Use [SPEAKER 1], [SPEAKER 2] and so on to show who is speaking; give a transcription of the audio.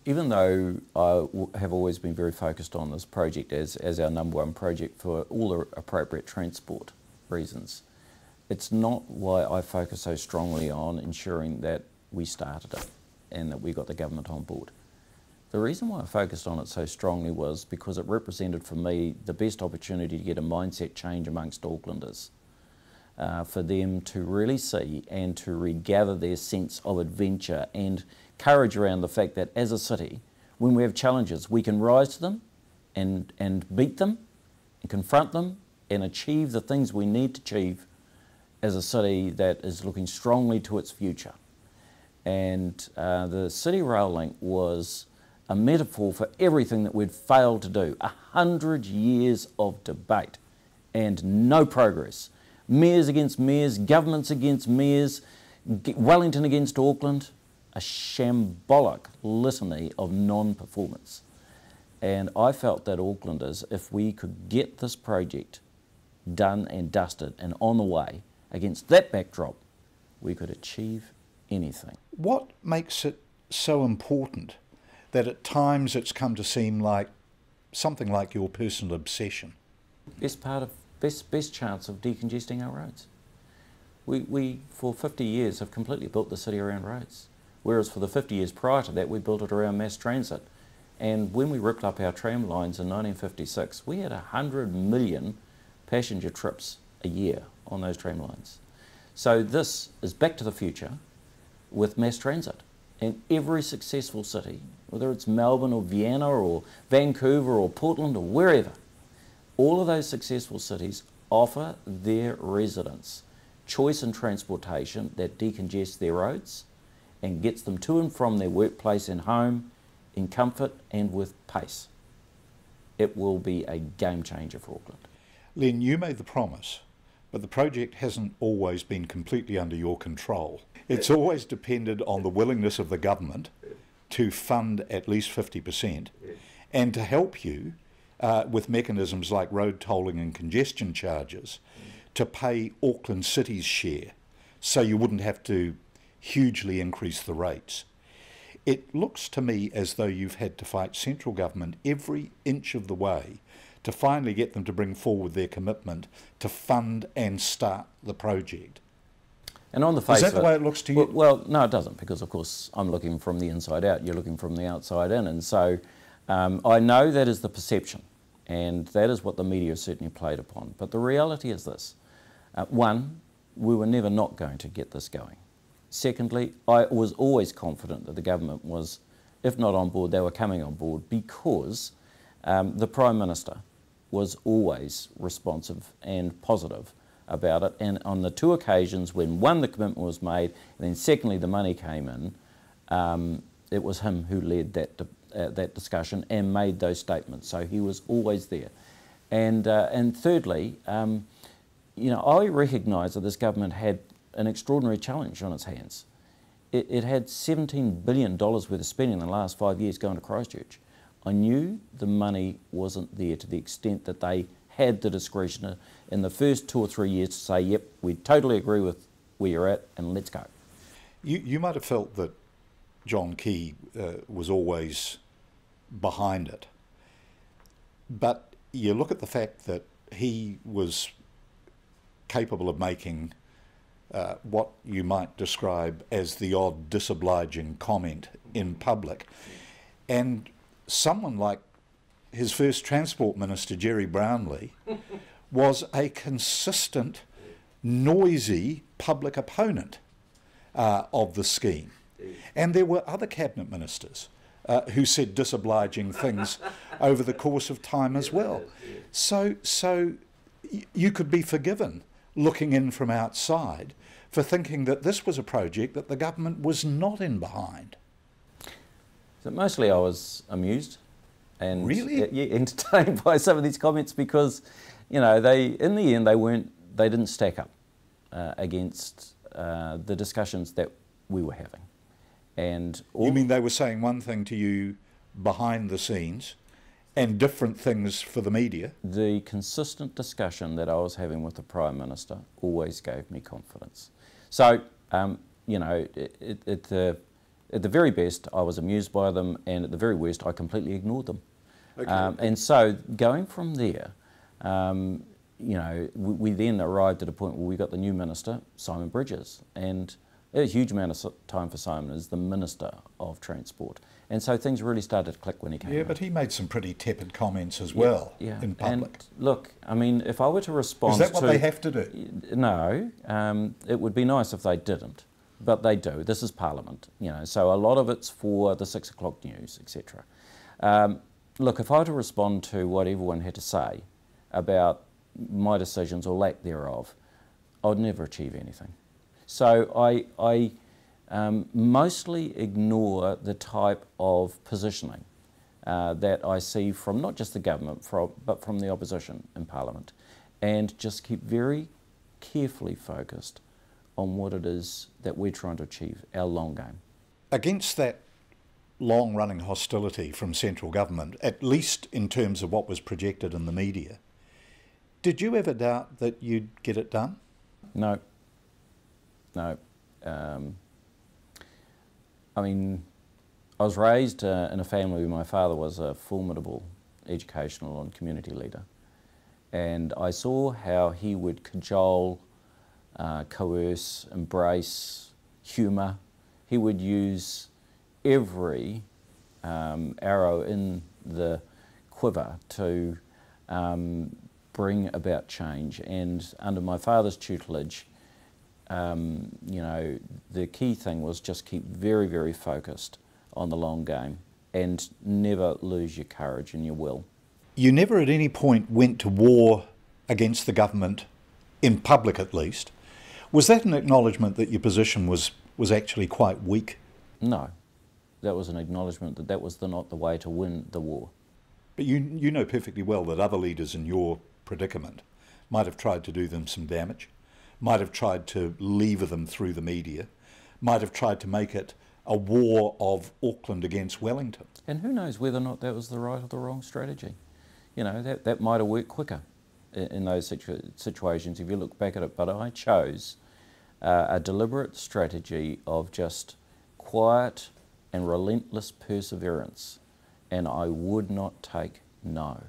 [SPEAKER 1] even though I have always been very focused on this project as our #1 project for all the appropriate transport reasons, it's not why I focus so strongly on ensuring that we started it and that we got the government on board. The reason why I focused on it so strongly was because it represented for me the best opportunity to get a mindset change amongst Aucklanders, for them to really see and to regather their sense of adventure and courage around the fact that as a city, when we have challenges, we can rise to them and beat them and confront them and achieve the things we need to achieve as a city that is looking strongly to its future. And the City Rail Link was a metaphor for everything that we'd failed to do. 100 years of debate and no progress. Mayors against mayors, governments against mayors, Wellington against Auckland, a shambolic litany of non-performance. And I felt that Aucklanders, if we could get this project done and dusted and on the way against that backdrop, we could achieve anything.
[SPEAKER 2] What makes it so important that at times it's come to seem like something like your personal obsession? Best chance of decongesting our roads. We for 50 years have completely built the city around roads, whereas for the 50 years prior to that we built it around mass transit. And when we ripped up our tram lines in 1956, we had 100 million passenger trips a year on those tram lines. So this is back to the future with mass transit. And every successful city, whether it's Melbourne or Vienna or Vancouver or Portland or wherever, all of those successful cities offer their residents choice in transportation that decongests their roads and gets them to and from their workplace and home in comfort and with pace. It will be a game changer for Auckland. Len, you made the promise, but the project hasn't always been completely under your control. It's always depended on the willingness of the government to fund at least 50% and to help you with mechanisms like road tolling and congestion charges to pay Auckland City's share so you wouldn't have to hugely increase the rates. It looks to me as though you've had to fight central government every inch of the way to finally get them to bring forward their commitment to fund and start the project.
[SPEAKER 1] And on the face
[SPEAKER 2] of it... Is that the way it looks to you?
[SPEAKER 1] Well, no, it doesn't, because of course I'm looking from the inside out, you're looking from the outside in, and so I know that is the perception, and that is what the media certainly played upon. But the reality is this. One, we were never not going to get this going. Secondly, I was always confident that the government was, if not on board, they were coming on board, because the Prime Minister was always responsive and positive about it, and on the two occasions when, one, the commitment was made, and then secondly the money came in, it was him who led that discussion and made those statements, so he was always there. And thirdly, you know, I recognise that this government had an extraordinary challenge on its hands. It had $17 billion worth of spending in the last 5 years going to Christchurch. I knew the money wasn't there to the extent that they had the discretion in the first 2 or 3 years to say, yep, we totally agree with where you're at and let's go.
[SPEAKER 2] You might have felt that John Key was always behind it, but you look at the fact that he was capable of making what you might describe as the odd disobliging comment in public, and someone like his first Transport Minister, Jerry Brownlee, was a consistent, noisy public opponent of the scheme. And there were other cabinet ministers who said disobliging things over the course of time as well. So you could be forgiven looking in from outside for thinking that this was a project that the government was not in behind.
[SPEAKER 1] So mostly I was amused and
[SPEAKER 2] really?
[SPEAKER 1] Entertained by some of these comments, because, you know, in the end they didn't stack up against the discussions that we were having. And
[SPEAKER 2] you mean they were saying one thing to you behind the scenes and different things for the media? The
[SPEAKER 1] consistent discussion that I was having with the Prime Minister always gave me confidence. So, you know, it At the very best, I was amused by them, and at the very worst, I completely ignored them.
[SPEAKER 2] Okay.
[SPEAKER 1] And so going from there, you know, we then arrived at a point where we got the new minister, Simon Bridges, and a huge amount of time for Simon as the Minister of Transport. And so things really started to click when he came in.
[SPEAKER 2] Yeah, but he made some pretty tepid comments as well in public.
[SPEAKER 1] And look, I mean, if I were to respond
[SPEAKER 2] to... Is that what they have to do?
[SPEAKER 1] No, it would be nice if they didn't, but they do. This is Parliament, you know, so a lot of it's for the 6 o'clock news, etc. Look, if I were to respond to what everyone had to say about my decisions or lack thereof, I would never achieve anything. So I mostly ignore the type of positioning that I see from not just the government, but from the opposition in Parliament, and just keep very carefully focused on what it is that we're trying to achieve, our long game.
[SPEAKER 2] Against that long-running hostility from central government, at least in terms of what was projected in the media, did you ever doubt that you'd get it done?
[SPEAKER 1] No. No. I mean, I was raised in a family where my father was a formidable educational and community leader, and I saw how he would cajole, coerce, embrace, humour. He would use every arrow in the quiver to bring about change. And under my father's tutelage, you know, the key thing was just keep very, very focused on the long game and never lose your courage and your will.
[SPEAKER 2] You never at any point went to war against the government, in public at least. Was that an acknowledgement that your position was actually quite weak?
[SPEAKER 1] No, that was an acknowledgement that that was not the way to win the war.
[SPEAKER 2] But you know perfectly well that other leaders in your predicament might have tried to do them some damage, might have tried to lever them through the media, might have tried to make it a war of Auckland against Wellington.
[SPEAKER 1] And who knows whether or not that was the right or the wrong strategy. You know, that might have worked quicker in those situations if you look back at it, but I chose a deliberate strategy of just quiet and relentless perseverance, and I would not take no.